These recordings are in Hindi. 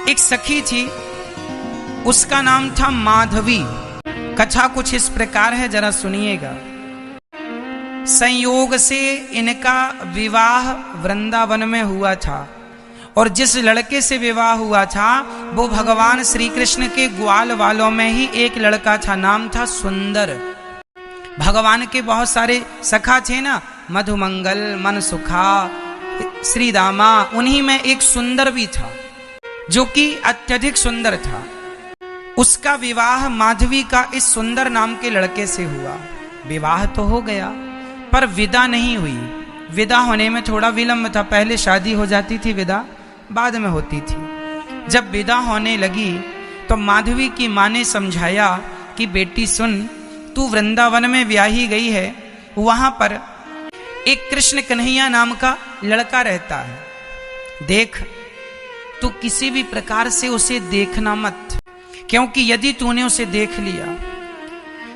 एक सखी थी, उसका नाम था माधवी। कथा कुछ इस प्रकार है, जरा सुनिएगा। संयोग से इनका विवाह वृंदावन में हुआ था और जिस लड़के से विवाह हुआ था वो भगवान श्री कृष्ण के ग्वाल वालों में ही एक लड़का था, नाम था सुंदर। भगवान के बहुत सारे सखा थे ना, मधुमंगल, मनसुखा, श्री दामा, उन्हीं में एक सुंदर भी था जो कि अत्यधिक सुंदर था। उसका विवाह माधवी का इस सुंदर नाम के लड़के से हुआ। विवाह तो हो गया पर विदा नहीं हुई। विदा होने में थोड़ा विलंब था, पहले शादी हो जाती थी, विदा बाद में होती थी। जब विदा होने लगी तो माधवी की माँ ने समझाया कि बेटी सुन, तू वृंदावन में ब्याही गई है, वहां पर एक कृष्ण कन्हैया नाम का लड़का रहता है, देख तू किसी भी प्रकार से उसे देखना मत, क्योंकि यदि तूने उसे देख लिया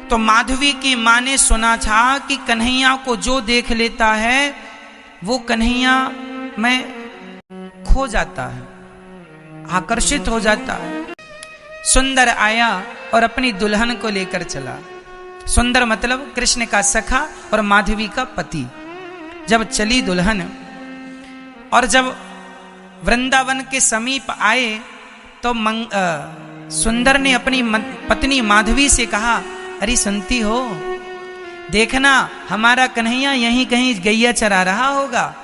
तो माधवी की माँ ने सुना था कि कन्हैया को जो देख लेता है वो कन्हैया में खो जाता है, आकर्षित हो जाता है। सुंदर आया और अपनी दुल्हन को लेकर चला। सुंदर मतलब कृष्ण का सखा और माधवी का पति। जब चली दुल्हन और जब वृंदावन के समीप आए तो सुंदर ने अपनी पत्नी माधवी से कहा, अरे सुनती हो, देखना हमारा कन्हैया यहीं कहीं गैया चरा रहा होगा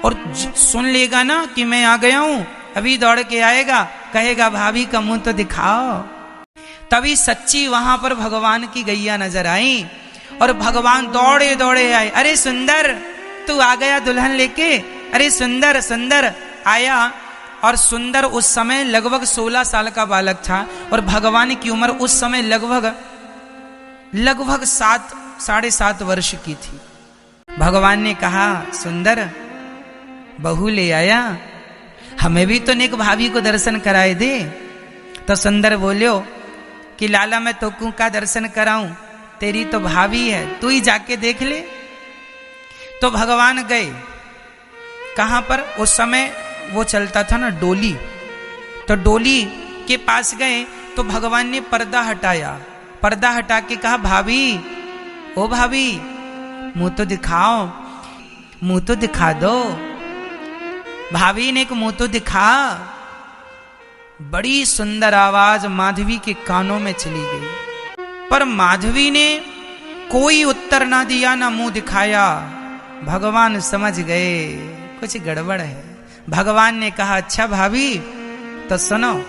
और सुन लेगा ना कि मैं आ गया हूं, अभी दौड़ के आएगा, कहेगा भाभी का मुंह तो दिखाओ। तभी सच्ची वहां पर भगवान की गैया नजर आई और भगवान दौड़े दौड़े आए। अरे सुंदर, तू आ गया दुल्हन लेके, अरे सुंदर सुंदर आया। और सुंदर उस समय लगभग 16 साल का बालक था और भगवान की उम्र उस समय लगभग 7-7.5 वर्ष की थी। भगवान ने कहा, सुंदर बहू ले आया, हमें भी तो नेक भाभी को दर्शन कराए दे। तो सुंदर बोलियो कि लाला मैं तो का दर्शन कराऊं, तेरी तो भाभी है, तू ही जाके देख ले। तो भगवान गए कहां पर, उस समय वो चलता था ना डोली, तो डोली के पास गए तो भगवान ने पर्दा हटाया। पर्दा हटा के कहा, भाभी ओ भाभी मुंह तो दिखाओ, मुंह तो दिखा दो। भाभी ने एक मुंह तो दिखा। बड़ी सुंदर आवाज माधवी के कानों में चली गई पर माधवी ने कोई उत्तर ना दिया, ना मुंह दिखाया। भगवान समझ गए कुछ गड़बड़ है। भगवान ने कहा, अच्छा भाभी तो सुनो,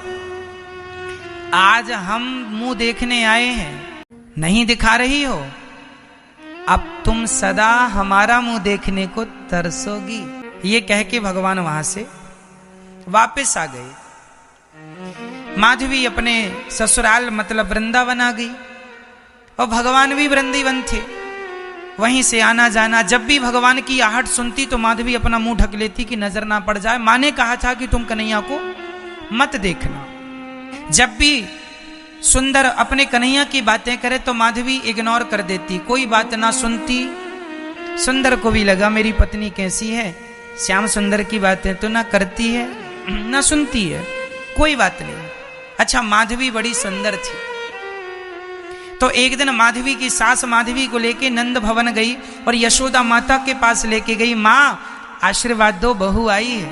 आज हम मुंह देखने आए हैं, नहीं दिखा रही हो, अब तुम सदा हमारा मुंह देखने को तरसोगी। ये कह के भगवान वहां से वापस आ गए। माधवी अपने ससुराल मतलब वृंदावन आ गई और भगवान भी वृंदावन थे, वहीं से आना जाना। जब भी भगवान की आहट सुनती तो माधवी अपना मुंह ढक लेती कि नजर ना पड़ जाए। माँ ने कहा था कि तुम कन्हैया को मत देखना। जब भी सुंदर अपने कन्हैया की बातें करे तो माधवी इग्नोर कर देती, कोई बात ना सुनती। सुंदर को भी लगा मेरी पत्नी कैसी है, श्याम सुंदर की बातें तो ना करती है ना सुनती है, कोई बात नहीं। अच्छा, माधवी बड़ी सुंदर थी। तो एक दिन माधवी की सास माधवी को लेके नंद भवन गई और यशोदा माता के पास लेके गई। माँ आशीर्वाद दो, बहू आई है।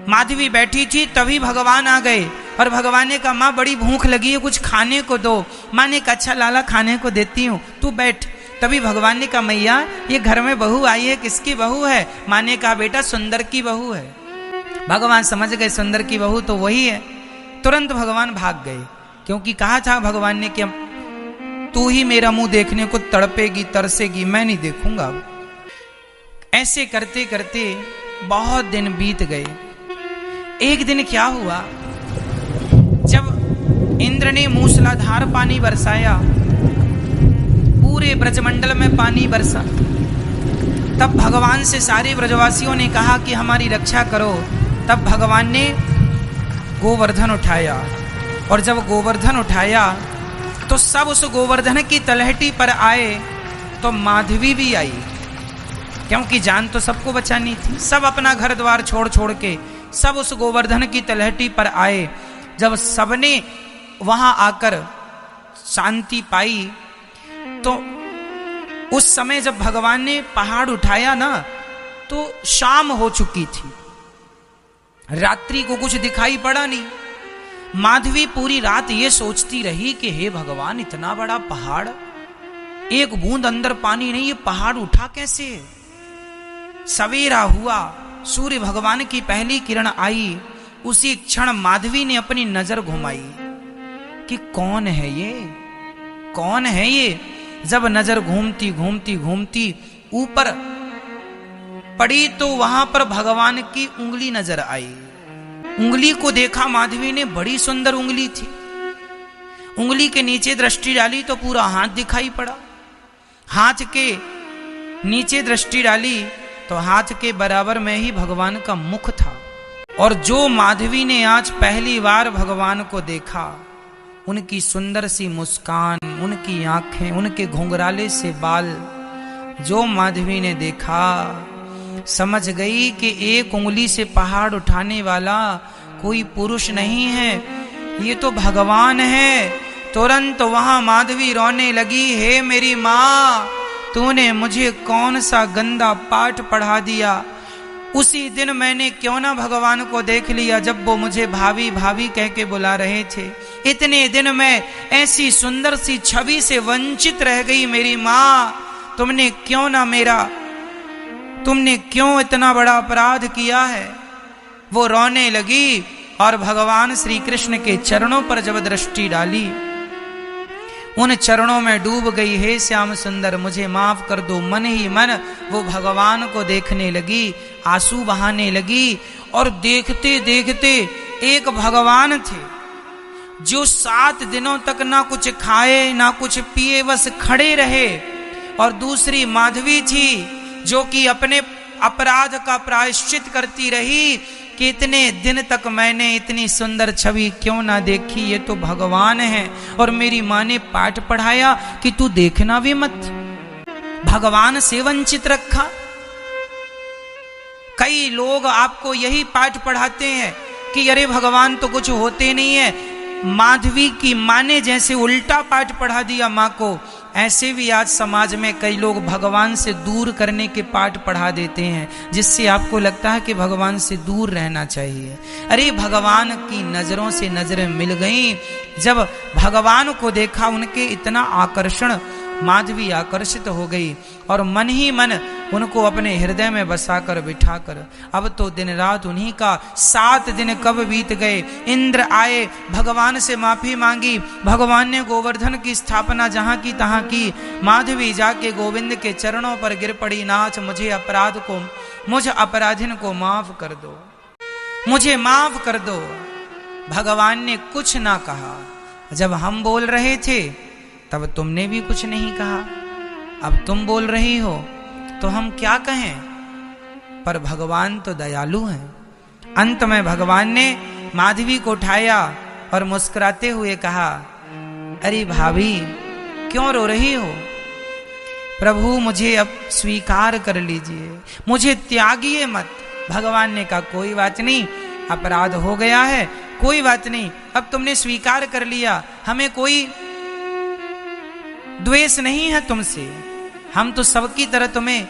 माधवी बैठी थी तभी भगवान आ गए और भगवान ने कहा, माँ बड़ी भूख लगी है, कुछ खाने को दो। माँ ने कहा, अच्छा लाला खाने को देती हूँ, तू बैठ। तभी भगवान ने कहा, मैया ये घर में बहू आई है, किसकी बहू है? माँ ने कहा, बेटा सुंदर की बहू है। भगवान समझ गए सुंदर की बहू तो वही है। तुरंत भगवान भाग गए, क्योंकि कहा था भगवान ने कि तू ही मेरा मुंह देखने को तड़पेगी, तरसेगी, मैं नहीं देखूंगा। ऐसे करते करते बहुत दिन बीत गए। एक दिन क्या हुआ, जब इंद्र ने मूसलाधार पानी बरसाया, पूरे ब्रजमंडल में पानी बरसा, तब भगवान से सारे ब्रजवासियों ने कहा कि हमारी रक्षा करो। तब भगवान ने गोवर्धन उठाया और जब गोवर्धन उठाया तो सब उस गोवर्धन की तलहटी पर आए तो माधवी भी आई, क्योंकि जान तो सबको बचानी थी। सब अपना घर द्वार छोड़ छोड़ के सब उस गोवर्धन की तलहटी पर आए। जब सबने वहां आकर शांति पाई तो उस समय जब भगवान ने पहाड़ उठाया ना तो शाम हो चुकी थी, रात्रि को कुछ दिखाई पड़ा नहीं। माधवी पूरी रात ये सोचती रही कि हे भगवान, इतना बड़ा पहाड़, एक बूंद अंदर पानी नहीं, ये पहाड़ उठा कैसे? सवेरा हुआ, सूर्य भगवान की पहली किरण आई, उसी क्षण माधवी ने अपनी नजर घुमाई कि कौन है ये, कौन है ये। जब नजर घूमती घूमती घूमती ऊपर पड़ी तो वहां पर भगवान की उंगली नजर आई। उंगली को देखा माधवी ने, बड़ी सुंदर उंगली थी। उंगली के नीचे दृष्टि डाली तो पूरा हाथ दिखाई पड़ा। हाथ के नीचे दृष्टि डाली तो हाथ के बराबर में ही भगवान का मुख था। और जो माधवी ने आज पहली बार भगवान को देखा, उनकी सुंदर सी मुस्कान, उनकी आंखें, उनके घुंघराले से बाल, जो माधवी ने देखा, समझ गई कि एक उंगली से पहाड़ उठाने वाला कोई पुरुष नहीं है, ये तो भगवान है। तुरंत वहां माधवी रोने लगी, हे मेरी माँ, तूने मुझे कौन सा गंदा पाठ पढ़ा दिया। उसी दिन मैंने क्यों ना भगवान को देख लिया जब वो मुझे भाभी भाभी कह के बुला रहे थे। इतने दिन मैं ऐसी सुंदर सी छवि से वंचित रह गई मेरी माँ, तुमने क्यों इतना बड़ा अपराध किया है। वो रोने लगी और भगवान श्री कृष्ण के चरणों पर जब दृष्टि डाली, उन चरणों में डूब गई। हे श्याम सुंदर, मुझे माफ कर दो। मन ही मन वो भगवान को देखने लगी, आंसू बहाने लगी। और देखते देखते एक भगवान थे जो 7 दिनों तक ना कुछ खाए ना कुछ पिए, बस खड़े रहे। और दूसरी माधवी थी जो कि अपने अपराध का प्रायश्चित करती रही कि इतने दिन तक मैंने इतनी सुंदर छवि क्यों ना देखी, ये तो भगवान है। और मेरी माँ ने पाठ पढ़ाया कि तू देखना भी मत, भगवान से वंचित रखा। कई लोग आपको यही पाठ पढ़ाते हैं कि अरे भगवान तो कुछ होते नहीं है। माधवी की माँ ने जैसे उल्टा पाठ पढ़ा दिया माँ को, ऐसे भी आज समाज में कई लोग भगवान से दूर करने के पाठ पढ़ा देते हैं, जिससे आपको लगता है कि भगवान से दूर रहना चाहिए। अरे भगवान की नजरों से नजरें मिल गईं। जब भगवान को देखा, उनके इतना आकर्षण, माधवी आकर्षित हो गई और मन ही मन उनको अपने हृदय में बसाकर बिठाकर अब तो दिन रात उन्हीं का। 7 दिन कब बीत गए। इंद्र आए, भगवान से माफी मांगी। भगवान ने गोवर्धन की स्थापना जहां की तहां की। माधवी जाके गोविंद के चरणों पर गिर पड़ी, नाथ मुझे अपराधीन को माफ कर दो, मुझे माफ कर दो। भगवान ने कुछ ना कहा। जब हम बोल रहे थे तब तुमने भी कुछ नहीं कहा, अब तुम बोल रही हो तो हम क्या कहें। पर भगवान तो दयालु हैं। अंत में भगवान ने माधवी को उठाया और मुस्कुराते हुए कहा, अरे भाभी क्यों रो रही हो, प्रभु मुझे अब स्वीकार कर लीजिए, मुझे त्यागिए मत। भगवान ने कहा, कोई बात नहीं, अपराध हो गया है, कोई बात नहीं, अब तुमने स्वीकार कर लिया, हमें कोई द्वेष नहीं है तुमसे। हम तो सबकी तरह तुम्हें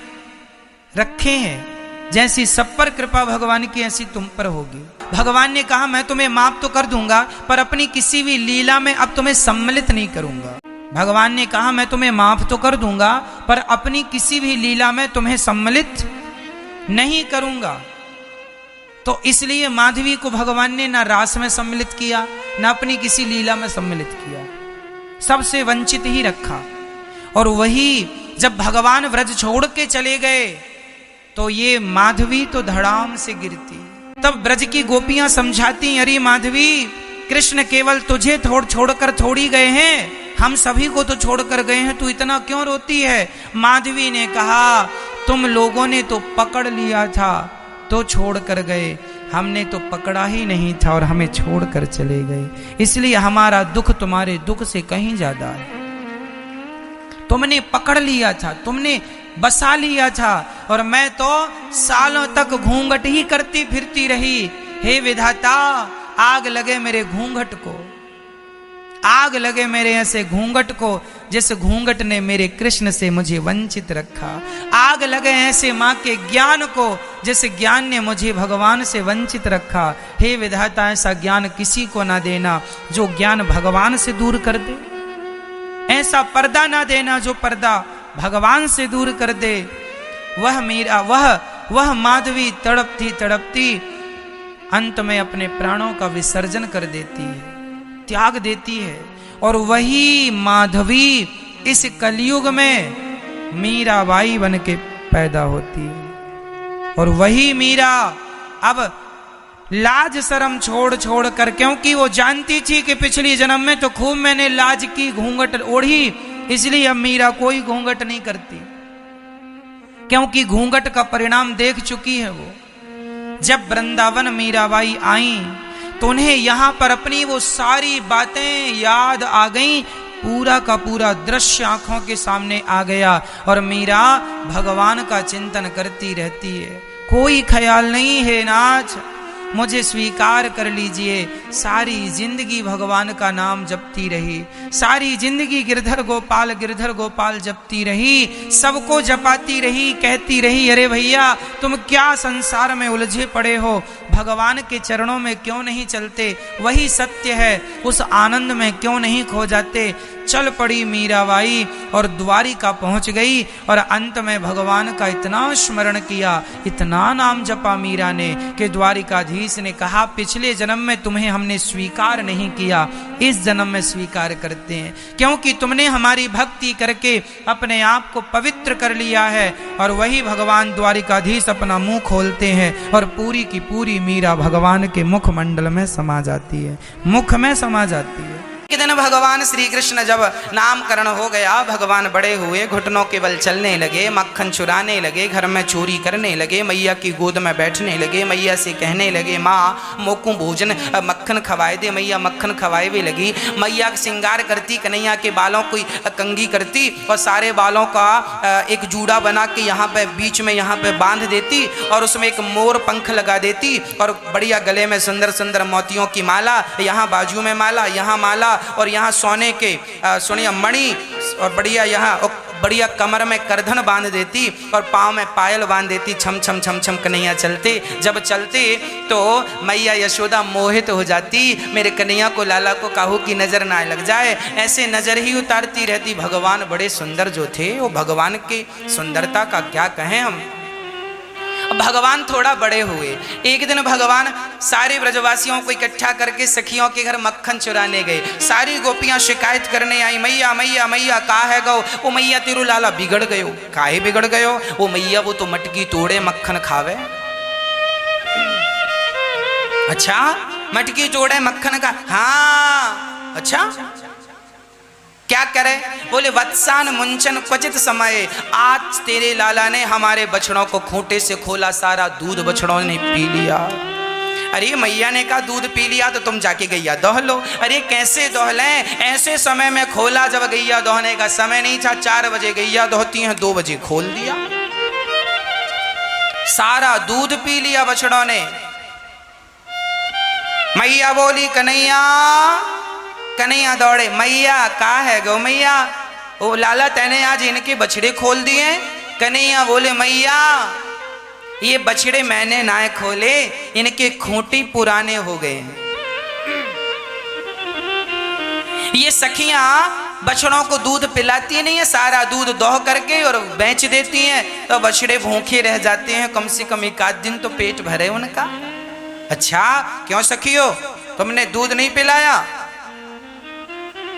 रखे हैं, जैसी सब पर कृपा भगवान की ऐसी तुम पर होगी। भगवान ने कहा, मैं तुम्हें माफ तो कर दूंगा पर अपनी किसी भी लीला में अब तुम्हें सम्मिलित नहीं करूंगा। भगवान ने कहा, मैं तुम्हें माफ तो कर दूंगा पर अपनी किसी भी लीला में तुम्हें सम्मिलित नहीं करूंगा। तो इसलिए माधवी को भगवान ने ना रास में सम्मिलित किया, ना अपनी किसी लीला में सम्मिलित किया, सबसे वंचित ही रखा। और वही जब भगवान व्रज छोड़ के चले गए तो ये माधवी तो धड़ाम से गिरती। तब ब्रज की गोपियां समझाती, अरे माधवी, कृष्ण केवल तुझे छोड़कर थोड़ी गए हैं, हम सभी को तो छोड़कर गए हैं, तू इतना क्यों रोती है। माधवी ने कहा, तुम लोगों ने तो पकड़ लिया था तो छोड़ कर गए, हमने तो पकड़ा ही नहीं था और हमें छोड़कर चले गए, इसलिए हमारा दुख तुम्हारे दुख से कहीं ज्यादा है। तुमने पकड़ लिया था, तुमने बसा लिया था, और मैं तो सालों तक घूंघट ही करती फिरती रही, हे विधाता आग लगे मेरे घूंघट को, आग लगे मेरे ऐसे घूंघट को जिस घूंघट ने मेरे कृष्ण से मुझे वंचित रखा। आग लगे ऐसे माँ के ज्ञान को जिस ज्ञान ने मुझे भगवान से वंचित रखा। हे विधाता ऐसा ज्ञान किसी को ना देना जो ज्ञान भगवान से दूर कर दे, ऐसा पर्दा ना देना जो पर्दा भगवान से दूर कर दे। वह मीरा वह माधवी तड़पती तड़पती अंत में अपने प्राणों का विसर्जन कर देती है, त्याग देती है। और वही माधवी इस कलयुग में मीराबाई बन के पैदा होती है। और वही मीरा अब लाज शर्म छोड़ छोड़ कर, क्योंकि वो जानती थी कि पिछली जन्म में तो खूब मैंने लाज की, घूंघट ओढ़ी, इसलिए अब मीरा कोई घूंघट नहीं करती, क्योंकि घूंघट का परिणाम देख चुकी है वो। जब वृंदावन मीराबाई आई तो उन्हें यहां पर अपनी वो सारी बातें याद आ गईं, पूरा का पूरा दृश्य आंखों के सामने आ गया। और मीरा भगवान का चिंतन करती रहती है, कोई ख्याल नहीं है नाथ मुझे स्वीकार कर लीजिए। सारी जिंदगी भगवान का नाम जपती रही, सारी जिंदगी गिरधर गोपाल जपती रही, सबको जपाती रही, कहती रही अरे भैया तुम क्या संसार में उलझे पड़े हो, भगवान के चरणों में क्यों नहीं चलते, वही सत्य है, उस आनंद में क्यों नहीं खो जाते। चल पड़ी मीराबाई और द्वारिका पहुंच गई और अंत में भगवान का इतना स्मरण किया, इतना नाम जपा मीरा ने कि द्वारिकाधीश ने कहा पिछले जन्म में तुम्हें हमने स्वीकार नहीं किया, इस जन्म में स्वीकार करते हैं, क्योंकि तुमने हमारी भक्ति करके अपने आप को पवित्र कर लिया है। और वही भगवान द्वारिकाधीश अपना मुंह खोलते हैं और पूरी की पूरी मीरा भगवान के मुखमंडल में समा जाती है, मुख में समा जाती है। एक दिन भगवान श्री कृष्ण जब नामकरण हो गया, भगवान बड़े हुए, घुटनों के बल चलने लगे, मक्खन चुराने लगे, घर में चोरी करने लगे, मैया की गोद में बैठने लगे, मैया से कहने लगे माँ मोकू भोजन मक्खन खवाए दे, मैया मक्खन खवाए भी लगी। मैया श्रृंगार करती, कन्हैया के बालों को कंघी करती और सारे बालों का एक जूड़ा बना के यहाँ पे बीच में यहाँ पे बांध देती और उसमें एक मोर पंख लगा देती और बढ़िया गले में सुंदर सुंदर मोतियों की माला, यहाँ बाजू में माला, यहाँ माला और यहाँ सोने के सोनिया मणि और बढ़िया यहाँ बढ़िया कमर में करधन बांध देती और पाँव में पायल बांध देती। छम छम छम छम कन्हैया चलते, जब चलते तो मैया यशोदा मोहित हो जाती, मेरे कन्हैया को लाला को काहू की नजर ना लग जाए, ऐसे नजर ही उतारती रहती। भगवान बड़े सुंदर जो थे, वो भगवान की सुंदरता का क्या कहें हम। भगवान थोड़ा बड़े हुए, एक दिन भगवान सारे ब्रजवासियों को इकट्ठा करके सखियों के घर मक्खन चुराने गए। सारी गोपियां शिकायत करने आई, मैया मैया मैया का है गो, वो मैया तेरू लाला बिगड़ गयो। काहे बिगड़ गयो? वो मैया वो तो मटकी तोड़े मक्खन खावे। अच्छा मटकी तोड़े मक्खन का, हाँ अच्छा क्या करे? बोले वत्सान मुंचन क्वचित समय, आज तेरे लाला ने हमारे बछड़ों को खूंटे से खोला, सारा दूध बछड़ों ने पी लिया। अरे मैया ने कहा दूध पी लिया तो तुम जाके गैया दोह लो। अरे कैसे दोह लें, ऐसे समय में खोला जब गैया दोहने का समय नहीं था। 4 बजे गैया दोहती हैं, 2 बजे खोल दिया, सारा दूध पी लिया बछड़ों ने। मैया बोली कन्हैया, कन्हैया दौड़े, मैया का है गो मैया, ओ लाला तैने आज इनके बछड़े खोल दिए। कन्हैया बोले मैया ये बछड़े मैंने ना खोले, इनके खूंटी पुराने हो गए। ये सखियां बछड़ों को दूध पिलाती नहीं है, सारा दूध दोह करके और बेच देती हैं, तो बछड़े भूखे रह जाते हैं, कम से कम 1 आध दिन तो पेट भरे उनका। अच्छा क्यों सखियो तुमने दूध नहीं पिलाया?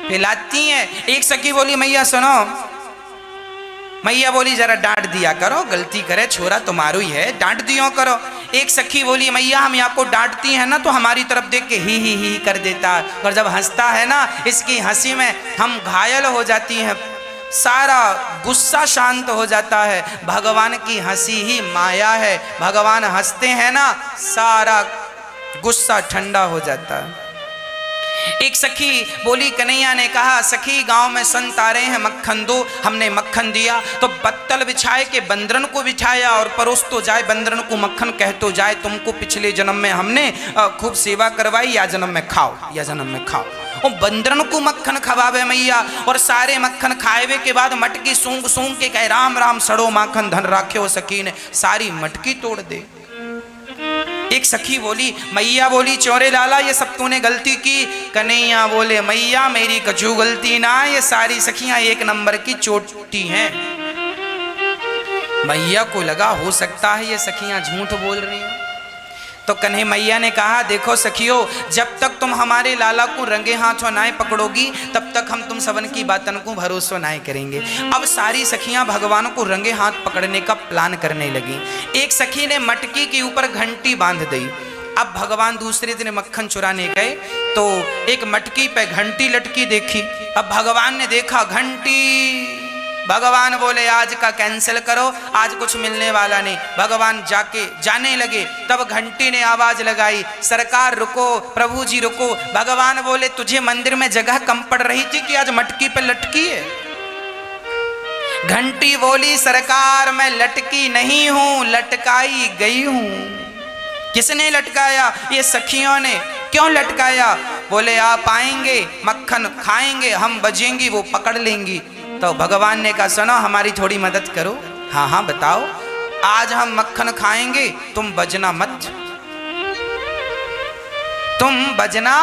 पिलाती हैं। एक सखी बोली मैया सुनो, मैया बोली जरा डांट दिया करो, गलती करे छोरा तुम्हारू ही है, डांट दियो करो। एक सखी बोली मैया हम आपको डांटती हैं ना तो हमारी तरफ देख के ही कर देता, और जब हंसता है ना इसकी हंसी में हम घायल हो जाती हैं, सारा गुस्सा शांत हो जाता है। भगवान की हंसी ही माया है, भगवान हंसते हैं ना सारा गुस्सा ठंडा हो जाता है। एक सखी बोली, कन्हैया ने कहा सखी गांव में संत आ रहे हैं, मक्खन दो। हमने मक्खन दिया तो बत्तल बिछाए के बंदरन को बिठाया और परोस तो जाए बंदरन को मक्खन कह तो जाए, तुमको पिछले जन्म में हमने खूब सेवा करवाई, या जन्म में खाओ, या जन्म में खाओ। और बंदरन को मक्खन खवावे मैया, और सारे मक्खन खाएवे के बाद मटकी सूंघ सूंघ के कहे राम राम सड़ो माखन धन राखे। सखी ने सारी मटकी तोड़ दे। एक सखी बोली, मैया बोली चौरे लाला ये सब तूने गलती की। कन्हैया बोले, मैया मेरी कछु गलती ना, ये सारी सखियां एक नंबर की चोटी हैं। मैया को लगा हो सकता है ये सखियां झूठ बोल रही हैं। तो कन्हैया मैया ने कहा, देखो सखियों, जब तक तुम हमारे लाला को रंगे हाथों नाए पकड़ोगी तब तक हम तुम सबन की बातन को भरोसा नाए करेंगे। अब सारी सखियां भगवान को रंगे हाथ पकड़ने का प्लान करने लगी। एक सखी ने मटकी के ऊपर घंटी बांध दी। अब भगवान दूसरे दिन मक्खन चुराने गए तो एक मटकी पे घंटी लटकी देखी। अब भगवान ने देखा घंटी, भगवान बोले आज का कैंसिल करो, आज कुछ मिलने वाला नहीं। भगवान जाने लगे तब घंटी ने आवाज लगाई, सरकार रुको, प्रभु जी रुको। भगवान बोले तुझे मंदिर में जगह कम पड़ रही थी कि आज मटकी पे लटकी है? घंटी बोली, सरकार मैं लटकी नहीं हूं, लटकाई गई हूं। किसने लटकाया? ये सखियों ने। क्यों लटकाया? बोले आप आएंगे, मक्खन खाएंगे, हम बजेंगी, वो पकड़ लेंगी। तो भगवान ने कहा सुनो हमारी थोड़ी मदद करो। हाँ हाँ बताओ। आज हम मक्खन खाएंगे, तुम बजना मत, तुम बजना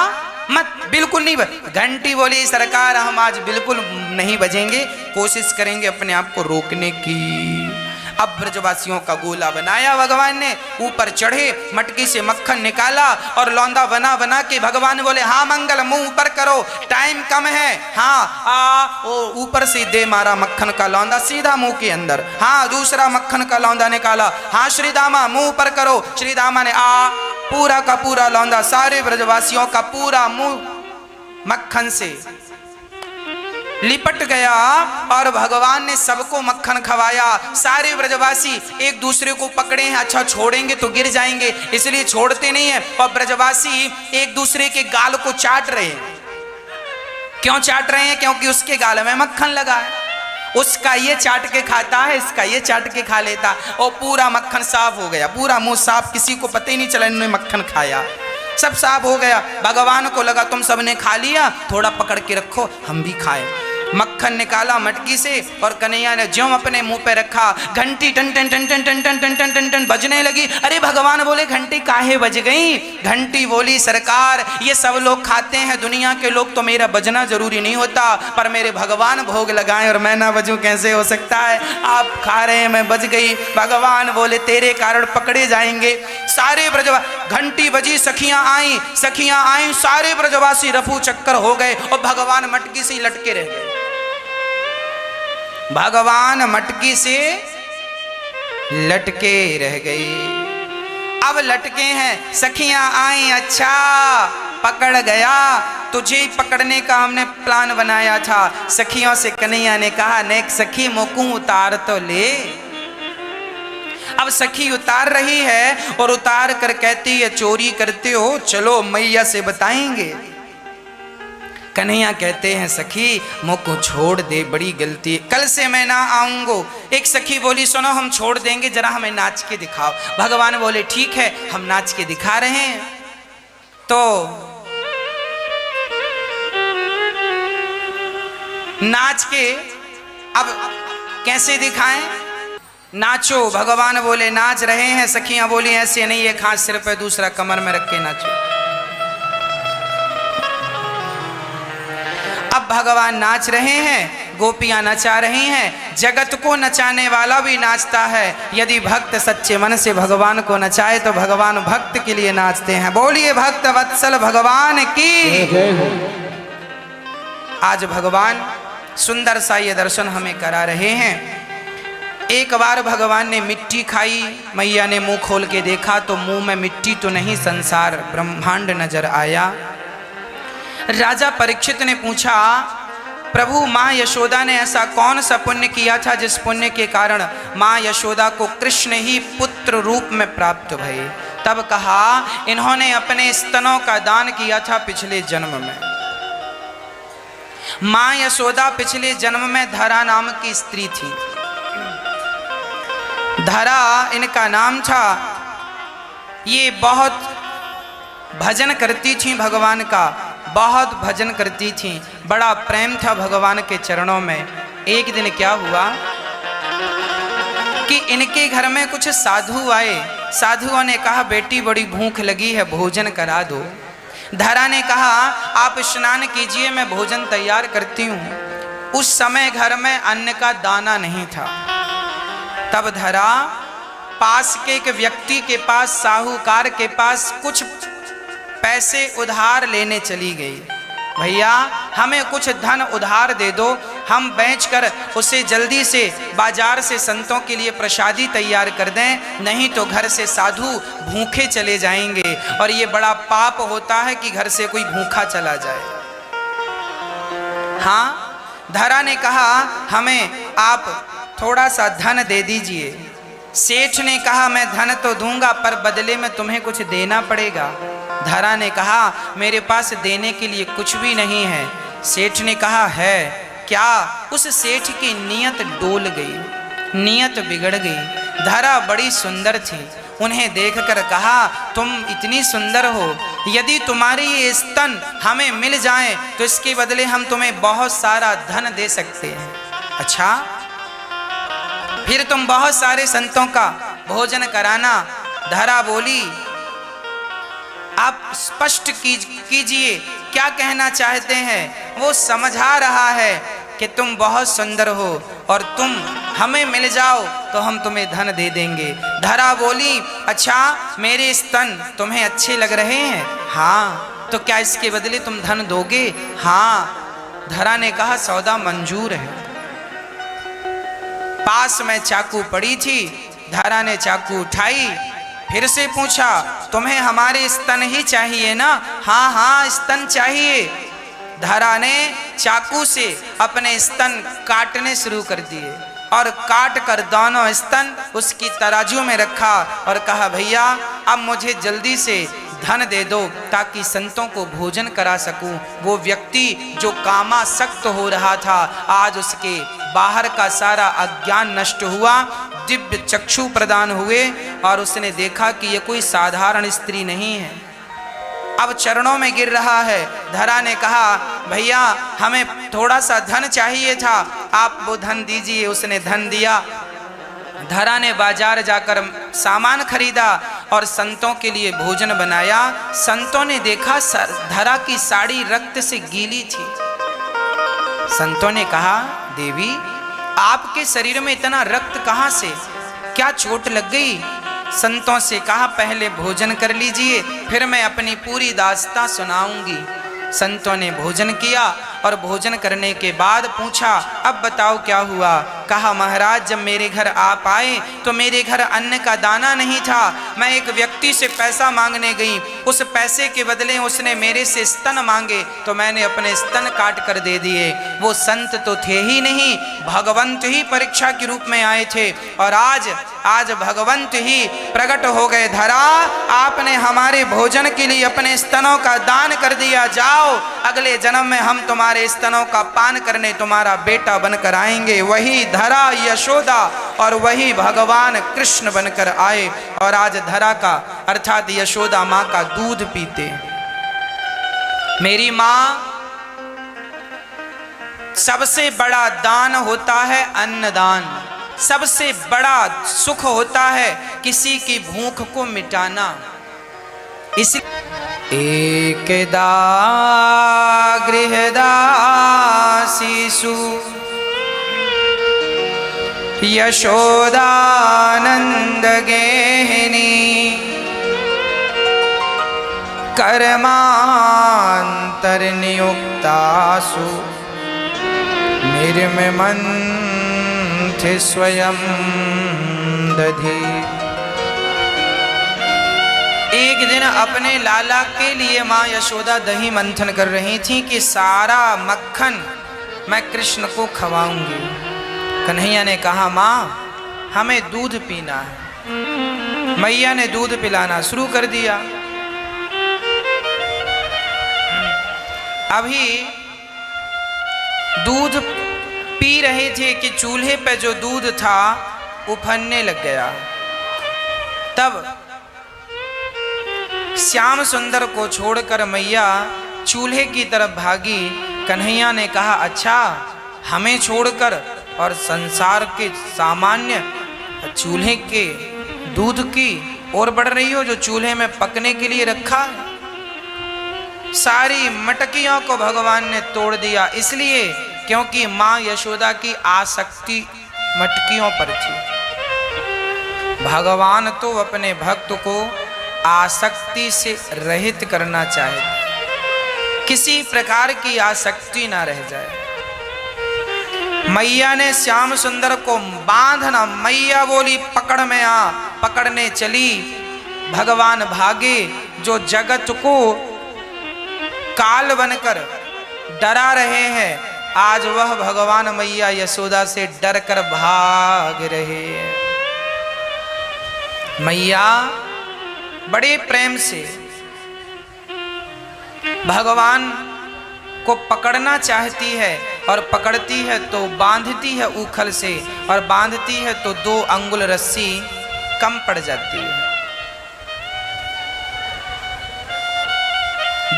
मत, बिल्कुल नहीं घंटी बोली, सरकार हम आज बिल्कुल नहीं बजेंगे, कोशिश करेंगे अपने आप को रोकने की। अब ब्रजवासियों का गोला बनाया भगवान ने, ऊपर चढ़े, मटकी से मक्खन निकाला और लौंदा बना बना के भगवान बोले हाँ मंगल, मुंह ऊपर करो, टाइम कम है। हाँ वो ऊपर से दे मारा मक्खन का लौंदा सीधा मुंह के अंदर। हाँ दूसरा मक्खन का लौंदा निकाला। हाँ श्रीदामा मुंह ऊपर करो। श्रीदामा ने पूरा का पूरा लौंदा, सारे ब्रजवासियों का पूरा मुंह मक्खन से लिपट गया और भगवान ने सबको मक्खन खवाया। सारे ब्रजवासी एक दूसरे को पकड़े हैं, अच्छा छोड़ेंगे तो गिर जाएंगे इसलिए छोड़ते नहीं है, और ब्रजवासी एक दूसरे के गाल को चाट रहे हैं। क्यों चाट रहे हैं? क्योंकि उसके गाल में मक्खन लगा है, उसका ये चाट के खाता है, इसका ये चाट के खा लेता, और पूरा मक्खन साफ हो गया, पूरा मुंह साफ, किसी को पता ही नहीं चला इन्होंने मक्खन खाया, सब साफ हो गया। भगवान को लगा तुम सबने खा लिया, थोड़ा पकड़ के रखो हम भी खाएं। मक्खन निकाला मटकी से और कन्हैया ने ज्यों अपने मुंह पे रखा, घंटी टन टन टन टन टन टन टन टन टन टन बजने लगी। अरे भगवान बोले घंटी काहे बज गई? घंटी बोली सरकार ये सब लोग खाते हैं, दुनिया के लोग, तो मेरा बजना जरूरी नहीं होता, पर मेरे भगवान भोग लगाएं और मैं ना बजूं कैसे हो सकता है? आप खा रहे हैं मैं बज गई। भगवान बोले तेरे कारण पकड़े जाएंगे। सारे ब्रजवा घंटी बजी, सखियां आई, सारे ब्रजवासी रफू चक्कर हो गए और भगवान मटकी से लटके रह गए। भगवान मटकी से लटके रह गए। अब लटके हैं, सखियां आई, अच्छा पकड़ गया, तुझे ही पकड़ने का हमने प्लान बनाया था। सखियों से कन्हैया ने कहा नेक सखी मोकू उतार तो ले। अब सखी उतार रही है और उतार कर कहती है चोरी करते हो, चलो मैया से बताएंगे। कन्हैया कहते हैं सखी मुझको छोड़ दे, बड़ी गलती, कल से मैं ना आऊंगो। एक सखी बोली सुनो हम छोड़ देंगे, जरा हमें नाच के दिखाओ। भगवान बोले ठीक है हम नाच के दिखा रहे हैं। तो नाच के अब कैसे दिखाएं? नाचो। भगवान बोले नाच रहे हैं। सखियां बोली ऐसे नहीं, एक हाथ सिर पे दूसरा कमर में रख के नाचो। अब भगवान नाच रहे हैं, गोपियां नचा रही हैं। जगत को नचाने वाला भी नाचता है। यदि भक्त सच्चे मन से भगवान को नचाए तो भगवान भक्त के लिए नाचते हैं। बोलिए भक्त वत्सल भगवान की। आज भगवान सुंदर सा ये दर्शन हमें करा रहे हैं। एक बार भगवान ने मिट्टी खाई, मैया ने मुंह खोल के देखा तो मुंह में मिट्टी तो नहीं, संसार ब्रह्मांड नजर आया। राजा परीक्षित ने पूछा प्रभु माँ यशोदा ने ऐसा कौन सा पुण्य किया था जिस पुण्य के कारण माँ यशोदा को कृष्ण ही पुत्र रूप में प्राप्त भये? तब कहा इन्होंने अपने स्तनों का दान किया था पिछले जन्म में। माँ यशोदा पिछले जन्म में धरा नाम की स्त्री थी। धरा इनका नाम था। ये बहुत भजन करती थी भगवान का, बहुत भजन करती थी, बड़ा प्रेम था भगवान के चरणों में। एक दिन क्या हुआ कि इनके घर में कुछ साधु आए। साधुओं ने कहा बेटी बड़ी भूख लगी है, भोजन करा दो। धरा ने कहा आप स्नान कीजिए, मैं भोजन तैयार करती हूँ। उस समय घर में अन्न का दाना नहीं था। तब धरा पास के एक व्यक्ति के पास, साहूकार के पास कुछ पैसे उधार लेने चली गई। भैया हमें कुछ धन उधार दे दो, हम बेचकर उसे जल्दी से बाजार से संतों के लिए प्रसादी तैयार कर दें, नहीं तो घर से साधु भूखे चले जाएंगे और ये बड़ा पाप होता है कि घर से कोई भूखा चला जाए। हाँ, धरा ने कहा हमें आप थोड़ा सा धन दे दीजिए। सेठ ने कहा मैं धन तो दूंगा पर बदले में तुम्हें कुछ देना पड़ेगा। धरा ने कहा मेरे पास देने के लिए कुछ भी नहीं है। सेठ ने कहा है क्या? उस सेठ की नीयत डोल गई, नीयत बिगड़ गई। धरा बड़ी सुंदर थी, उन्हें देखकर कहा तुम इतनी सुंदर हो, यदि तुम्हारी ये स्तन हमें मिल जाए तो इसके बदले हम तुम्हें बहुत सारा धन दे सकते हैं। अच्छा, फिर तुम बहुत सारे संतों का भोजन कराना। धरा बोली आप स्पष्ट कीजिए क्या कहना चाहते हैं। वो समझा रहा है कि तुम बहुत सुंदर हो और तुम हमें मिल जाओ तो हम तुम्हें धन दे देंगे। धरा बोली अच्छा मेरे स्तन तुम्हें अच्छे लग रहे हैं? हाँ। तो क्या इसके बदले तुम धन दोगे? हाँ। धरा ने कहा सौदा मंजूर है। पास में चाकू पड़ी थी, धरा ने चाकू उठाई, फिर से पूछा तुम्हें हमारे स्तन ही चाहिए ना? हाँ हाँ स्तन चाहिए। धरा ने चाकू से अपने स्तन काटने शुरू कर दिए और काट कर दोनों स्तन उसकी तराजू में रखा और कहा भैया अब मुझे जल्दी से धन दे दो ताकि संतों को भोजन करा सकूं। वो व्यक्ति जो कामासक्त हो रहा था, आज उसके बाहर का सारा अज्ञान नष्ट हुआ, दिव्य चक्षु प्रदान हुए और उसने देखा कि ये कोई साधारण स्त्री नहीं है। अब चरणों में गिर रहा है। धरा ने कहा भैया हमें थोड़ा सा धन चाहिए था, आप वो धन दीजिए। उसने धन दिया। धरा ने बाजार जाकर सामान खरीदा और संतों के लिए भोजन बनाया। संतों ने देखा धरा की साड़ी रक्त से गीली थी। संतों ने कहा देवी आपके शरीर में इतना रक्त कहाँ से, क्या चोट लग गई? संतों से कहा पहले भोजन कर लीजिए फिर मैं अपनी पूरी दास्तां सुनाऊंगी। संतों ने भोजन किया और भोजन करने के बाद पूछा अब बताओ क्या हुआ? कहा महाराज जब मेरे घर आप आए तो मेरे घर अन्न का दाना नहीं था। मैं एक व्यक्ति से पैसा मांगने गई, उस पैसे के बदले उसने मेरे से स्तन मांगे तो मैंने अपने स्तन काट कर दे दिए। वो संत तो थे ही नहीं, भगवंत ही परीक्षा के रूप में आए थे और आज भगवंत ही प्रकट हो गए। धरा आपने हमारे भोजन के लिए अपने स्तनों का दान कर दिया, जाओ अगले जन्म में हम तुम्हारे स्तनों का पान करने तुम्हारा बेटा बनकर आएंगे। वही धरा यशोदा और वही भगवान कृष्ण बनकर आए और आज धरा का अर्थात यशोदा माँ का दूध पीते। मेरी माँ, सबसे बड़ा दान होता है अन्नदान, सबसे बड़ा सुख होता है किसी की भूख को मिटाना। इसी एकदा गृहदासीषु यशोदानंद गेहिनी कर्मांतर्नियुक्तासु निर्मिमन्ति स्वयं दधि। एक दिन अपने लाला के लिए माँ यशोदा दही मंथन कर रही थी कि सारा मक्खन मैं कृष्ण को खवाऊंगी। कन्हैया ने कहा माँ हमें दूध पीना है। मैया ने दूध पिलाना शुरू कर दिया। अभी दूध पी रहे थे कि चूल्हे पे जो दूध था उफनने लग गया। तब श्याम सुंदर को छोड़कर मैया चूल्हे की तरफ भागी। कन्हैया ने कहा, अच्छा हमें छोड़कर और संसार के सामान्य चूल्हे के दूध की ओर बढ़ रही हो, जो चूल्हे में पकने के लिए रखा है। सारी मटकियों को भगवान ने तोड़ दिया, इसलिए क्योंकि मां यशोदा की आसक्ति मटकियों पर थी। भगवान तो अपने भक्त को आसक्ति से रहित करना चाहे, किसी प्रकार की आसक्ति ना रह जाए। मैया ने श्याम सुंदर को बांधना, मैया बोली पकड़ में आ, पकड़ने चली। भगवान भागे। जो जगत को काल बनकर डरा रहे हैं, आज वह भगवान मैया यशोदा से डर कर भाग रहे हैं। मैया बड़े प्रेम से भगवान को पकड़ना चाहती है, और पकड़ती है तो बांधती है उखल से, और बांधती है तो 2 अंगुल रस्सी कम पड़ जाती है।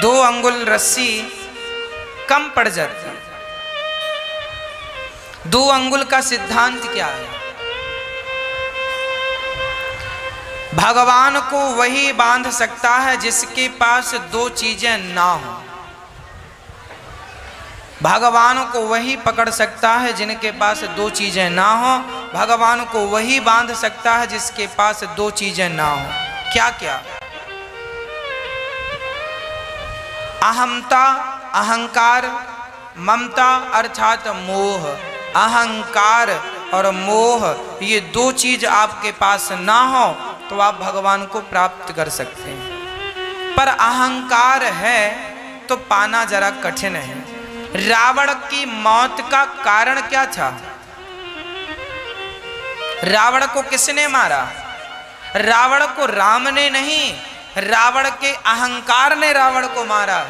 2 अंगुल रस्सी कम पड़ जाती है। 2 अंगुल का सिद्धांत क्या है? भगवान को वही बांध सकता है जिसके पास 2 चीजें ना हो। भगवान को वही पकड़ सकता है जिनके पास 2 चीजें ना हो। भगवान को वही बांध सकता है जिसके पास 2 चीजें ना हो। क्या क्या? अहमता, अहंकार, ममता अर्थात मोह। अहंकार और मोह, ये 2 चीज आपके पास ना हो तो आप भगवान को प्राप्त कर सकते हैं। पर अहंकार है तो पाना जरा कठिन है। रावण की मौत का कारण क्या था? रावण को किसने मारा? रावण को राम ने नहीं, रावण के अहंकार ने रावण को मारा।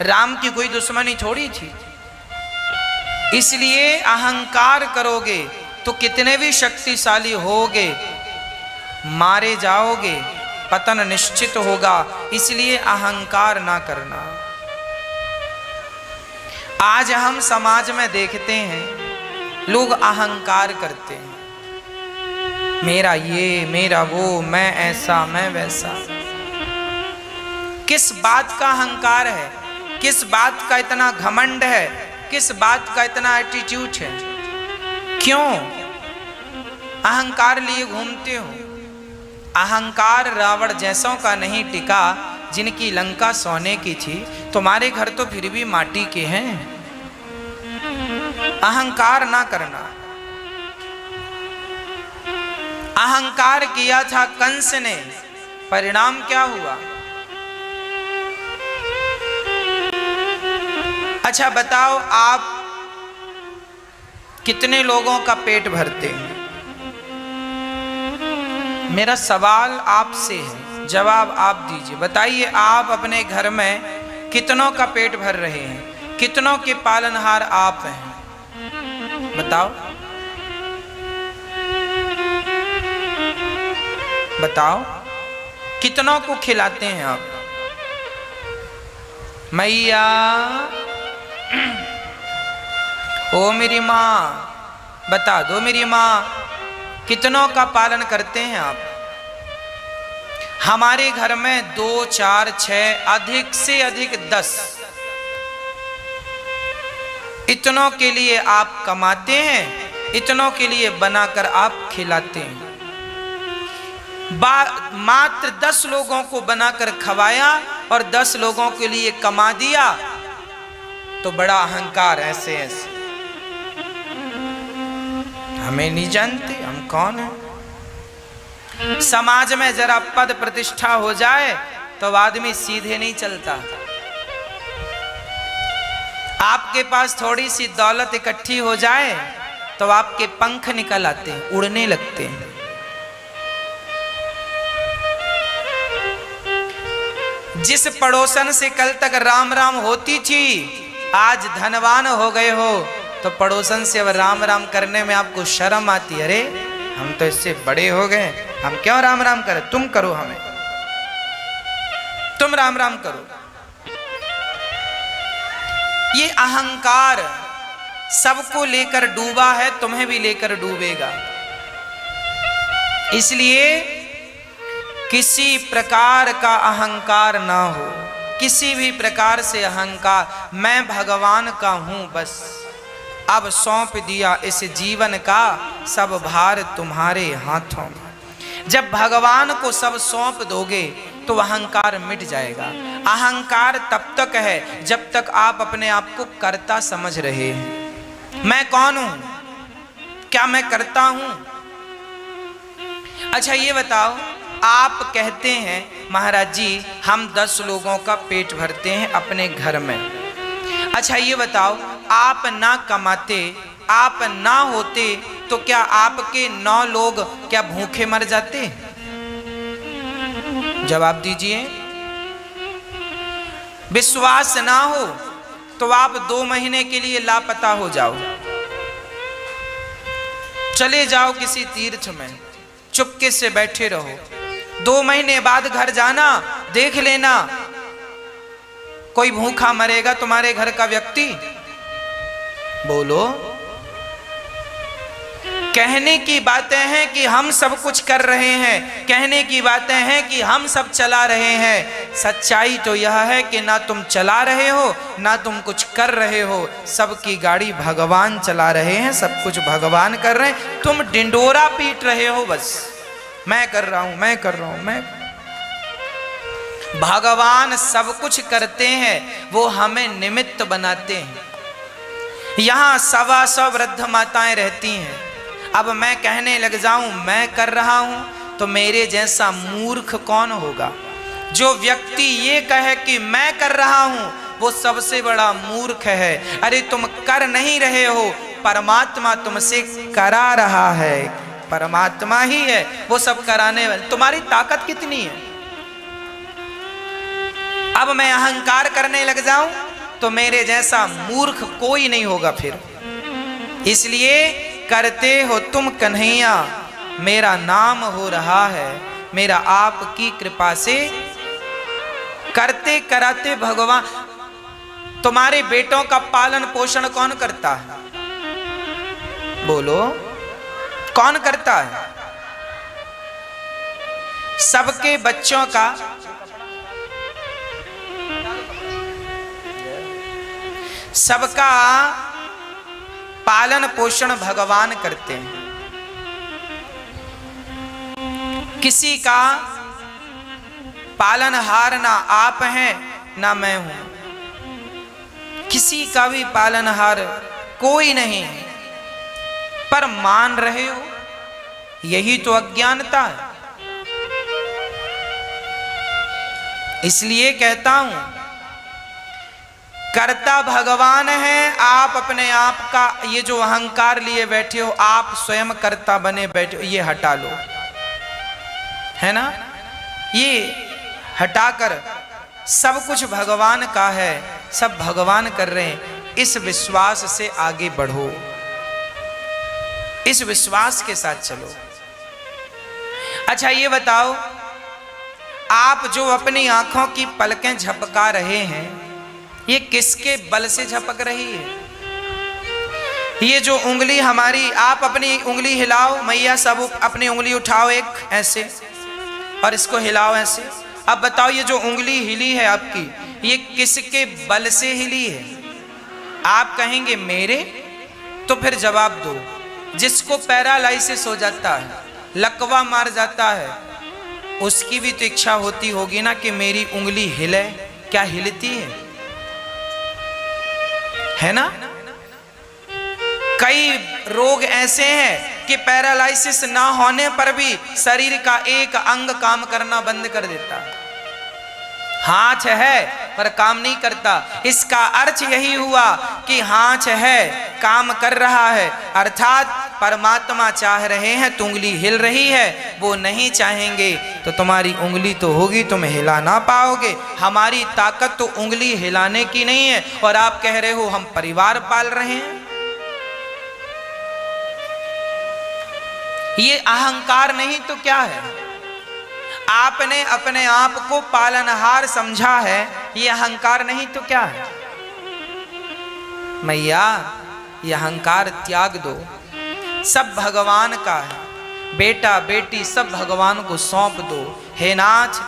राम की कोई दुश्मनी थोड़ी थी। इसलिए अहंकार करोगे तो कितने भी शक्तिशाली होगे, मारे जाओगे, पतन निश्चित होगा। इसलिए अहंकार ना करना। आज हम समाज में देखते हैं लोग अहंकार करते हैं, मेरा ये, मेरा वो, मैं ऐसा, मैं वैसा। किस बात का अहंकार है? किस बात का इतना घमंड है? किस बात का इतना एटीट्यूड है? क्यों अहंकार लिए घूमते हो? अहंकार रावण जैसों का नहीं टिका, जिनकी लंका सोने की थी। तुम्हारे घर तो फिर भी माटी के हैं। अहंकार ना करना। अहंकार किया था कंस ने, परिणाम क्या हुआ? अच्छा बताओ, आप कितने लोगों का पेट भरते हैं? मेरा सवाल आपसे है, जवाब आप दीजिए। बताइए, आप अपने घर में कितनों का पेट भर रहे हैं? कितनों के पालनहार आप हैं? बताओ बताओ, कितनों को खिलाते हैं आप? मैया, ओ मेरी माँ, बता दो मेरी माँ, कितनों का पालन करते हैं आप? हमारे घर में 2, 4, 6, अधिक से अधिक 10, इतनों के लिए आप कमाते हैं, इतनों के लिए बनाकर आप खिलाते हैं। मात्र 10 लोगों को बनाकर खवाया और 10 लोगों के लिए कमा दिया, तो बड़ा अहंकार। ऐसे ऐसे हमें नहीं जानते हम कौन हैं। समाज में जरा पद प्रतिष्ठा हो जाए तो आदमी सीधे नहीं चलता। आपके पास थोड़ी सी दौलत इकट्ठी हो जाए तो आपके पंख निकल आते हैं, उड़ने लगते हैं। जिस पड़ोसन से कल तक राम राम होती थी, आज धनवान हो गए हो तो पड़ोसन से अब राम राम करने में आपको शर्म आती। अरे हम तो इससे बड़े हो गए, हम क्यों राम राम करें, तुम करो, हमें तुम राम राम करो। ये अहंकार सबको लेकर डूबा है, तुम्हें भी लेकर डूबेगा। इसलिए किसी प्रकार का अहंकार ना हो, किसी भी प्रकार से अहंकार, मैं भगवान का हूं बस, अब सौंप दिया इस जीवन का सब भार तुम्हारे हाथों में। जब भगवान को सब सौंप दोगे तो अहंकार मिट जाएगा। अहंकार तब तक है जब तक आप अपने आप को कर्ता समझ रहे हैं। मैं कौन हूं, क्या मैं करता हूं? अच्छा ये बताओ, आप कहते हैं महाराज जी हम 10 लोगों का पेट भरते हैं अपने घर में। अच्छा ये बताओ, आप ना कमाते, आप ना होते तो क्या आपके 9 लोग क्या भूखे मर जाते? जवाब दीजिए। विश्वास ना हो तो आप 2 महीने के लिए लापता हो जाओ, चले जाओ किसी तीर्थ में, चुपके से बैठे रहो, 2 महीने बाद घर जाना, देख लेना कोई भूखा मरेगा तुम्हारे घर का व्यक्ति। बोलो। कहने की बातें हैं कि हम सब कुछ कर रहे हैं, कहने की बातें हैं कि हम सब चला रहे हैं। सच्चाई तो यह है कि ना तुम चला रहे हो ना तुम कुछ कर रहे हो, सबकी गाड़ी भगवान चला रहे हैं, सब कुछ भगवान कर रहे हैं, तुम डिंडोरा पीट रहे हो बस, मैं कर रहा हूं, मैं कर रहा हूं, मैं। भगवान सब कुछ करते हैं, वो हमें निमित्त बनाते हैं। यहां 125 वृद्ध माताएं रहती हैं। अब मैं कहने लग जाऊं मैं कर रहा हूं तो मेरे जैसा मूर्ख कौन होगा? जो व्यक्ति ये कहे कि मैं कर रहा हूं वो सबसे बड़ा मूर्ख है। अरे तुम कर नहीं रहे हो, परमात्मा तुमसे करा रहा है, परमात्मा ही है वो सब कराने वाले। तुम्हारी ताकत कितनी है? अब मैं अहंकार करने लग जाऊं तो मेरे जैसा मूर्ख कोई नहीं होगा फिर। इसलिए करते हो तुम कन्हैया, मेरा नाम हो रहा है, मेरा आपकी कृपा से करते कराते भगवान। तुम्हारे बेटों का पालन पोषण कौन करता है? बोलो, कौन करता है? सबके बच्चों का सबका पालन पोषण भगवान करते हैं। किसी का पालनहार ना आप हैं ना मैं हूं, किसी का भी पालनहार कोई नहीं है, पर मान रहे हो, यही तो अज्ञानता है। इसलिए कहता हूं कर्ता भगवान है, आप अपने आप का ये जो अहंकार लिए बैठे हो, आप स्वयं कर्ता बने बैठे हो, ये हटा लो, है ना? ये हटाकर सब कुछ भगवान का है, सब भगवान कर रहे हैं, इस विश्वास से आगे बढ़ो, इस विश्वास के साथ चलो। अच्छा ये बताओ, आप जो अपनी आंखों की पलकें झपका रहे हैं, ये किसके बल से झपक रही है? ये जो उंगली हमारी, आप अपनी उंगली हिलाओ, मैया सब अपनी उंगली उठाओ एक ऐसे और इसको हिलाओ ऐसे। अब बताओ ये जो उंगली हिली है आपकी, ये किसके बल से हिली है? आप कहेंगे मेरे, तो फिर जवाब दो, जिसको पैरालाइसिस हो जाता है, लकवा मार जाता है, उसकी भी तो इच्छा होती होगी ना कि मेरी उंगली हिले। क्या हिलती है ना? कई रोग ऐसे हैं कि पैरालाइसिस ना होने पर भी शरीर का एक अंग काम करना बंद कर देता है। हाथ है पर काम नहीं करता। इसका अर्थ यही हुआ कि हाथ है, काम कर रहा है, अर्थात परमात्मा चाह रहे हैं तो उंगली हिल रही है, वो नहीं चाहेंगे तो तुम्हारी उंगली तो होगी, तुम हिला ना पाओगे। हमारी ताकत तो उंगली हिलाने की नहीं है, और आप कह रहे हो हम परिवार पाल रहे हैं। ये अहंकार नहीं तो क्या है? आपने अपने आप को पालनहार समझा है, ये अहंकार नहीं तो क्या है? मैया ये अहंकार त्याग दो, सब भगवान का है, बेटा बेटी सब भगवान को सौंप दो। हे नाथ,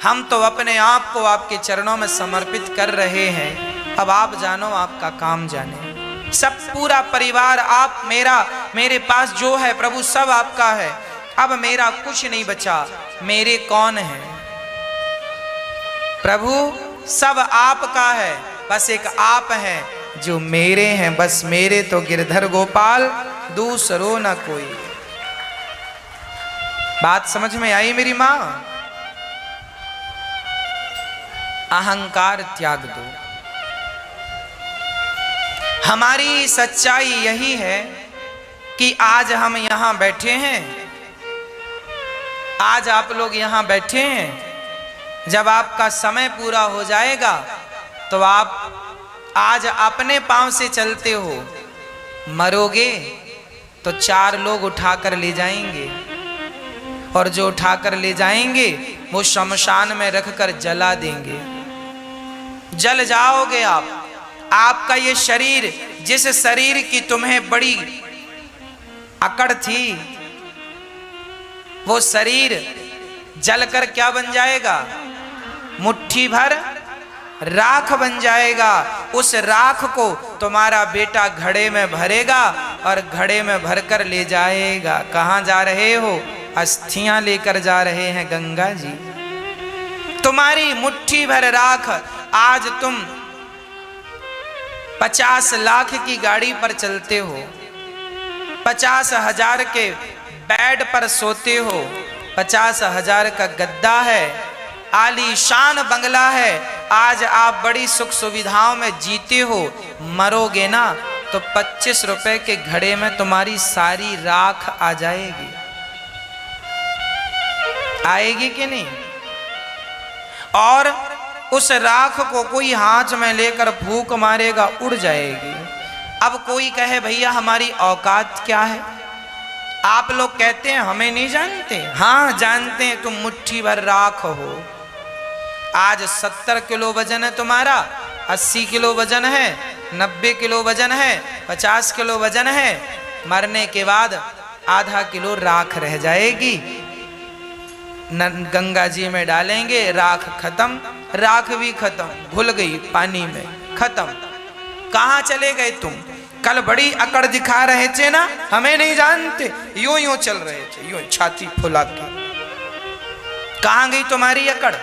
हम तो अपने आप को आपके चरणों में समर्पित कर रहे हैं, अब आप जानो, आपका काम जाने। सब पूरा परिवार आप, मेरे पास जो है प्रभु सब आपका है, अब मेरा कुछ नहीं बचा, मेरे कौन है प्रभु? सब आपका है, बस एक आप हैं जो मेरे हैं, बस मेरे तो गिरधर गोपाल, दूसरो ना कोई। बात समझ में आई मेरी मां? अहंकार त्याग दो। हमारी सच्चाई यही है कि आज हम यहां बैठे हैं, आज आप लोग यहां बैठे हैं, जब आपका समय पूरा हो जाएगा तो आप आज अपने पांव से चलते हो, मरोगे तो 4 लोग उठाकर ले जाएंगे, और जो उठाकर ले जाएंगे वो शमशान में रखकर जला देंगे, जल जाओगे आप। आपका ये शरीर, जिस शरीर की तुम्हें बड़ी अकड़ थी, वो शरीर जलकर क्या बन जाएगा? मुट्ठी भर राख बन जाएगा। उस राख को तुम्हारा बेटा घड़े में भरेगा और घड़े में भरकर ले जाएगा। कहाँ जा रहे हो? अस्थियां लेकर जा रहे हैं गंगा जी। तुम्हारी मुट्ठी भर राख, आज तुम 50 लाख की गाड़ी पर चलते हो, 50,000 के बेड पर सोते हो, 50,000 का गद्दा है, आलीशान बंगला है, आज आप बड़ी सुख सुविधाओं में जीते हो, मरोगे ना तो 25 रुपए के घड़े में तुम्हारी सारी राख आ जाएगी। आएगी कि नहीं? और उस राख को कोई हाथ में लेकर फूंक मारेगा, उड़ जाएगी। अब कोई कहे भैया हमारी औकात क्या है? आप लोग कहते हैं हमें नहीं जानते। हाँ जानते हैं, तुम मुट्ठी भर राख हो। आज 70 किलो वजन है तुम्हारा, 80 किलो वजन है, 90 किलो वजन है, 50 किलो वजन है, मरने के बाद आधा किलो राख रह जाएगी। गंगा जी में डालेंगे, राख खत्म, राख भी खत्म, घुल गई पानी में, खत्म। कहाँ चले गए तुम? कल बड़ी अकड़ दिखा रहे थे ना, हमें नहीं जानते, यूं यूं चल रहे थे, यूं छाती फुला के। कहाँ गई तुम्हारी अकड़?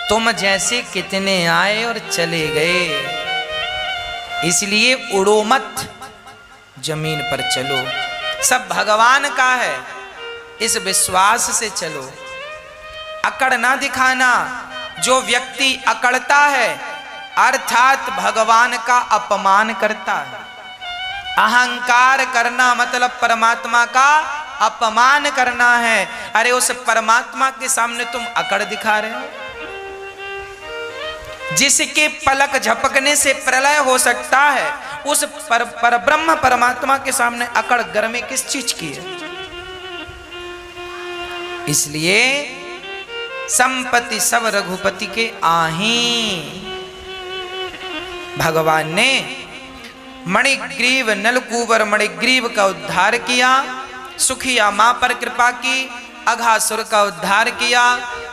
तुम जैसे कितने आए और चले गए। इसलिए उड़ो मत, जमीन पर चलो, सब भगवान का है, इस विश्वास से चलो। अकड़ ना दिखाना। जो व्यक्ति अकड़ता है अर्थात भगवान का अपमान करता है। अहंकार करना मतलब परमात्मा का अपमान करना है। अरे उस परमात्मा के सामने तुम अकड़ दिखा रहे हो, जिसके पलक झपकने से प्रलय हो सकता है, उस पर ब्रह्म परमात्मा के सामने अकड़ गर्मी किस चीज की है? इसलिए संपत्ति सब रघुपति के आही। भगवान ने मणिग्रीव नलकूबर मणिग्रीव का उद्धार किया, सुखिया मां पर कृपा की, अघासुर का उद्धार किया।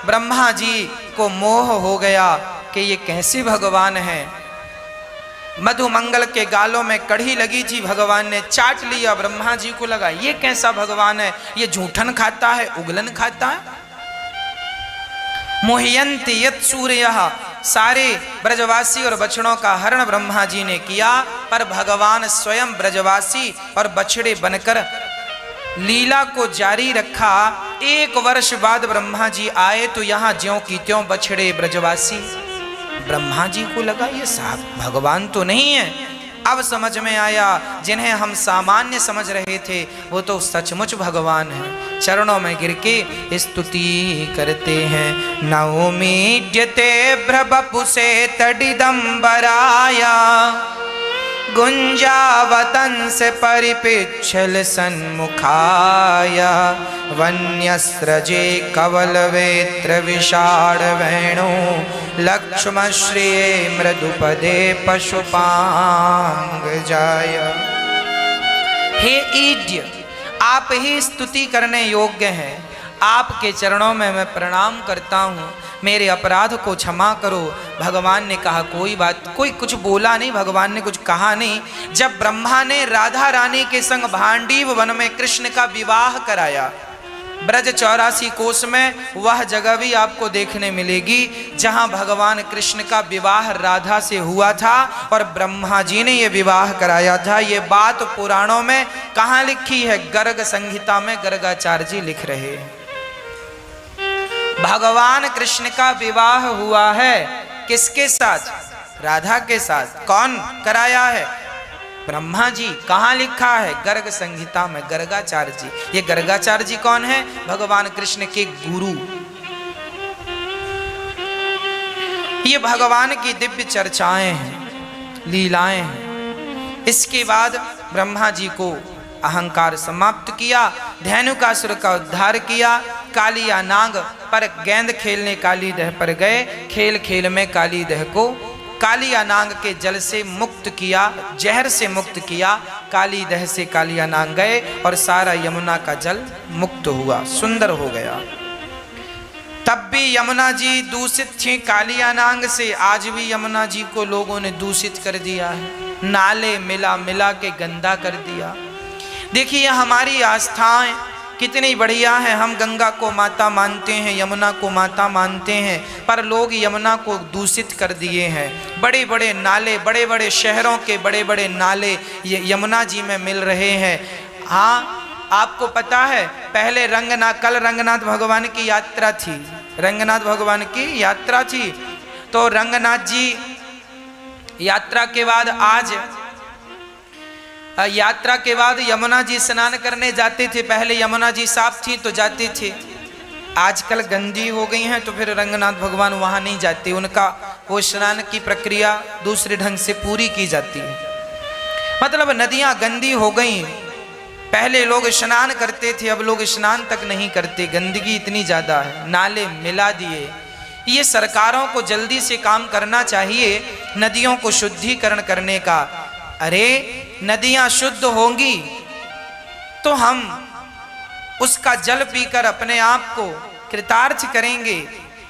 ब्रह्मा जी को मोह हो गया कि ये कैसे भगवान है। मधुमंगल के गालों में कढ़ी लगी थी, भगवान ने चाट लिया। ब्रह्मा जी को लगा ये कैसा भगवान है, ये झूठन खाता है, उगलन खाता है। मोहयंत यत सूर्यः, सारे ब्रजवासी और बछड़ों का हरण ब्रह्मा जी ने किया, पर भगवान स्वयं ब्रजवासी और बछड़े बनकर लीला को जारी रखा। 1 वर्ष बाद ब्रह्मा जी आए तो यहाँ ज्यों की त्यों बछड़े ब्रजवासी। ब्रह्मा जी को लगा ये साहब भगवान तो नहीं है, अब समझ में आया, जिन्हें हम सामान्य समझ रहे थे वो तो सचमुच भगवान हैं। चरणों में गिर के स्तुति करते हैं। नवमीड्यते भ्रबपुसे तडिदंबराया गुंजावतंस परिपिच्छल सन्मुखाया वन्यस्रजे कवलवेत्र विषाण वेणु लक्ष्मश्रिये मृदुपदे पशुपांग जाय। हे ईड्य, आप ही स्तुति करने योग्य हैं। आपके चरणों में मैं प्रणाम करता हूँ, मेरे अपराध को क्षमा करो। भगवान ने कहा कोई बात, कोई कुछ बोला नहीं, भगवान ने कुछ कहा नहीं। जब ब्रह्मा ने राधा रानी के संग भांडीव वन में कृष्ण का विवाह कराया, ब्रज 84 कोस में वह जगह भी आपको देखने मिलेगी जहां भगवान कृष्ण का विवाह राधा से हुआ था और ब्रह्मा जी ने यह विवाह कराया था। ये बात पुराणों में कहाँ लिखी है? गर्ग संहिता में गर्गाचार्य जी लिख रहे हैं। भगवान कृष्ण का विवाह हुआ है किसके साथ? राधा के साथ। कौन कराया है? ब्रह्मा जी। कहाँ लिखा है? गर्ग संहिता में गर्गाचार्य जी। ये गर्गाचार्य जी कौन है? भगवान कृष्ण के गुरु। ये भगवान की दिव्य चर्चाएं हैं, लीलाएं हैं। इसके बाद ब्रह्मा जी को अहंकार समाप्त किया, धेनुकासुर का उद्धार किया, कालिया नाग पर गेंद खेलने कालीदह पर गए, खेल खेल में कालीदह को कालिया नाग के जल से मुक्त किया, जहर से मुक्त किया। कालीदह से कालिया नाग गए और सारा यमुना का जल मुक्त हुआ, सुंदर हो गया। तब भी यमुना जी दूषित थी कालिया नाग से। आज भी यमुना जी को लोगों ने दूषित कर दिया है, नाले मिला मिला के गंदा कर दिया। देखिए हमारी आस्थाएं कितनी बढ़िया है। हम गंगा को माता मानते हैं, यमुना को माता मानते हैं, पर लोग यमुना को दूषित कर दिए हैं। बड़े बड़े नाले, बड़े बड़े शहरों के बड़े बड़े नाले ये यमुना जी में मिल रहे हैं। हाँ, आपको पता है पहले कल रंगनाथ भगवान की यात्रा थी, रंगनाथ भगवान की यात्रा थी। तो रंगनाथ जी यात्रा के बाद आज यात्रा के बाद यमुना जी स्नान करने जाते थे। पहले यमुना जी साफ थी तो जाते थे, आजकल गंदी हो गई हैं तो फिर रंगनाथ भगवान वहाँ नहीं जाते। उनका वो स्नान की प्रक्रिया दूसरे ढंग से पूरी की जाती है। मतलब नदियाँ गंदी हो गई। पहले लोग स्नान करते थे, अब लोग स्नान तक नहीं करते, गंदगी इतनी ज़्यादा है, नाले मिला दिए। ये सरकारों को जल्दी से काम करना चाहिए नदियों को शुद्धिकरण करने का। अरे नदियां शुद्ध होंगी तो हम उसका जल पीकर अपने आप को कृतार्थ करेंगे।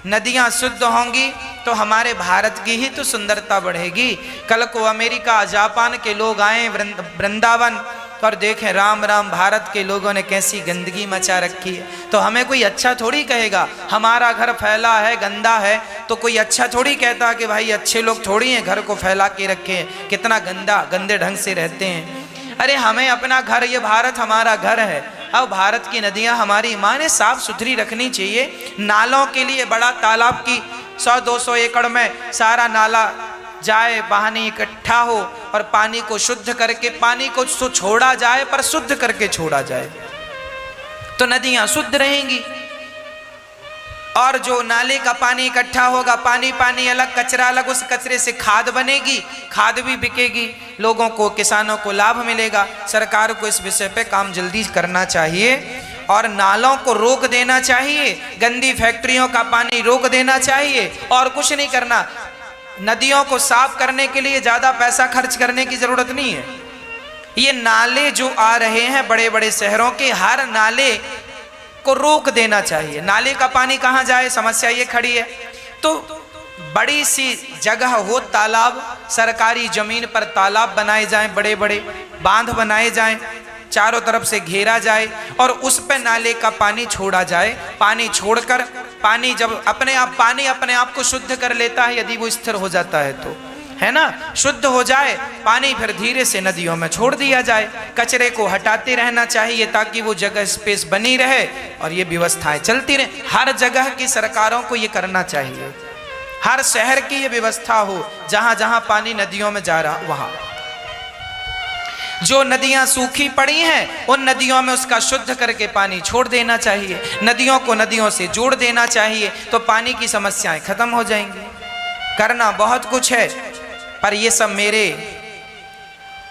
नदियां शुद्ध होंगी तो हमारे भारत की ही तो सुंदरता बढ़ेगी। कल को अमेरिका जापान के लोग आए वृंदावन और देखें राम राम भारत के लोगों ने कैसी गंदगी मचा रखी है, तो हमें कोई अच्छा थोड़ी कहेगा। हमारा घर फैला है, गंदा है, तो कोई अच्छा थोड़ी कहता कि भाई अच्छे लोग थोड़ी हैं घर को फैला के रखे हैं, कितना गंदे ढंग से रहते हैं। अरे हमें अपना घर, ये भारत हमारा घर है। अब भारत की नदियां हमारी माँ ने साफ सुथरी रखनी चाहिए। नालों के लिए बड़ा तालाब की 100-200 एकड़ में सारा नाला जाए, पानी इकट्ठा हो और पानी को शुद्ध करके पानी को छोड़ा जाए, पर शुद्ध करके छोड़ा जाए तो नदियां शुद्ध रहेंगी। और जो नाले का पानी इकट्ठा होगा, पानी अलग, कचरा अलग, उस कचरे से खाद बनेगी, खाद भी बिकेगी, लोगों को, किसानों को लाभ मिलेगा। सरकार को इस विषय पे काम जल्दी करना चाहिए और नालों को रोक देना चाहिए, गंदी फैक्ट्रियों का पानी रोक देना चाहिए और कुछ नहीं करना। नदियों को साफ करने के लिए ज्यादा पैसा खर्च करने की जरूरत नहीं है। ये नाले जो आ रहे हैं बड़े बड़े शहरों के, हर नाले को रोक देना चाहिए। नाले का पानी कहाँ जाए, समस्या ये खड़ी है। तो बड़ी सी जगह हो, तालाब, सरकारी जमीन पर तालाब बनाए जाएं, बड़े बड़े बांध बनाए जाएं, चारों तरफ से घेरा जाए और उस पे नाले का पानी छोड़ा जाए। पानी छोड़कर पानी जब अपने आप को शुद्ध कर लेता है, यदि वो स्थिर हो जाता है तो, है ना, शुद्ध हो जाए पानी, फिर धीरे से नदियों में छोड़ दिया जाए। कचरे को हटाते रहना चाहिए ताकि वो जगह स्पेस बनी रहे और ये व्यवस्थाएं चलती रहे। हर जगह की सरकारों को ये करना चाहिए, हर शहर की ये व्यवस्था हो, जहां जहां पानी नदियों में जा रहा वहां। जो नदियां सूखी पड़ी हैं उन नदियों में उसका शुद्ध करके पानी छोड़ देना चाहिए, नदियों को नदियों से जोड़ देना चाहिए, तो पानी की समस्याएं खत्म हो जाएंगी। करना बहुत कुछ है, पर ये सब मेरे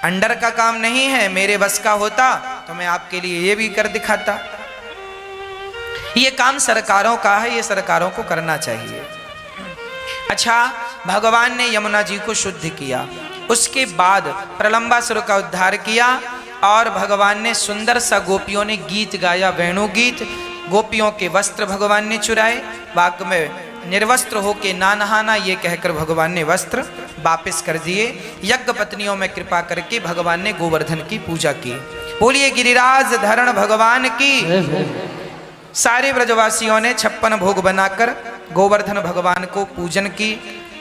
अंडर का काम नहीं है। मेरे बस का होता तो मैं आपके लिए ये भी कर दिखाता। ये काम सरकारों का है, ये सरकारों को करना चाहिए। अच्छा, भगवान ने यमुना जी को शुद्ध किया, उसके बाद प्रलंबासुर का उद्धार किया और भगवान ने सुंदर सा, गोपियों ने गीत गाया, वेणु गीत। गोपियों के वस्त्र भगवान ने चुराए, वाक में निर्वस्त्र होके ना नहाना ये कहकर भगवान ने वस्त्र वापस कर दिए। यज्ञ पत्नियों में कृपा करके भगवान ने गोवर्धन की पूजा की। बोलिए गिरिराज धरण भगवान की। सारे ब्रजवासियों ने 56 भोग बनाकर गोवर्धन भगवान को पूजन की,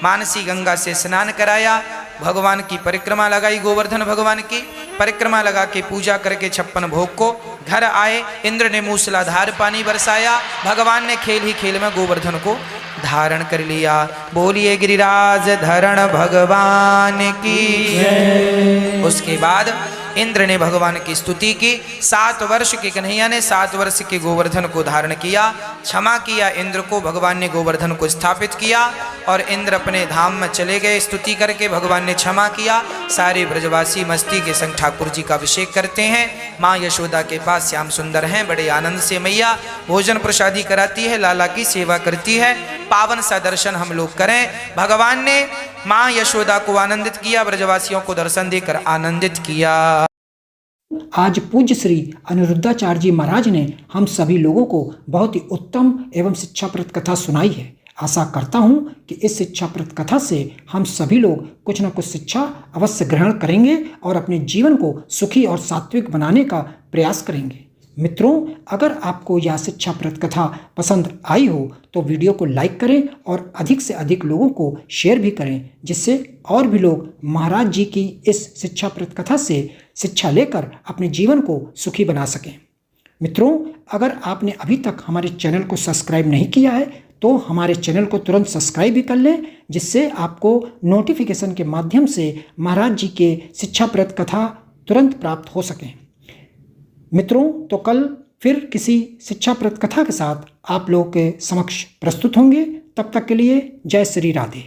मानसी गंगा से स्नान कराया, भगवान की परिक्रमा लगाई, गोवर्धन भगवान की परिक्रमा लगा के पूजा करके 56 भोग को घर आए। इंद्र ने मूसलाधार पानी बरसाया, भगवान ने खेल ही खेल में गोवर्धन को धारण कर लिया। बोलिए गिरिराज धरण भगवान की। उसके बाद इंद्र ने भगवान की स्तुति की। 7 वर्ष के कन्हैया ने 7 वर्ष के गोवर्धन को धारण किया, क्षमा किया इंद्र को। भगवान ने गोवर्धन को स्थापित किया और इंद्र अपने धाम में चले गए। स्तुति करके भगवान ने क्षमा किया। सारे ब्रजवासी मस्ती के संग ठाकुर जी का अभिषेक करते हैं। माँ यशोदा के पास श्याम सुंदर हैं, बड़े आनंद से मैया भोजन प्रसादी कराती है, लाला की सेवा करती है। पावन सा दर्शन हम लोग करें। भगवान ने माँ यशोदा को आनंदित किया, ब्रजवासियों को दर्शन देकर आनंदित किया। आज पूज्य श्री अनिरुद्धाचार्य जी महाराज ने हम सभी लोगों को बहुत ही उत्तम एवं शिक्षाप्रद कथा सुनाई है। आशा करता हूँ कि इस शिक्षाप्रद कथा से हम सभी लोग कुछ न कुछ शिक्षा अवश्य ग्रहण करेंगे और अपने जीवन को सुखी और सात्विक बनाने का प्रयास करेंगे। मित्रों, अगर आपको यह शिक्षाप्रद कथा पसंद आई हो तो वीडियो को लाइक करें और अधिक से अधिक लोगों को शेयर भी करें, जिससे और भी लोग महाराज जी की इस शिक्षाप्रद कथा से शिक्षा लेकर अपने जीवन को सुखी बना सकें। मित्रों, अगर आपने अभी तक हमारे चैनल को सब्सक्राइब नहीं किया है तो हमारे चैनल को तुरंत सब्सक्राइब भी कर लें, जिससे आपको नोटिफिकेशन के माध्यम से महाराज जी के शिक्षाप्रद कथा तुरंत प्राप्त हो सकें। मित्रों, तो कल फिर किसी शिक्षाप्रद कथा के साथ आप लोगों के समक्ष प्रस्तुत होंगे। तब तक के लिए जय श्री राधे।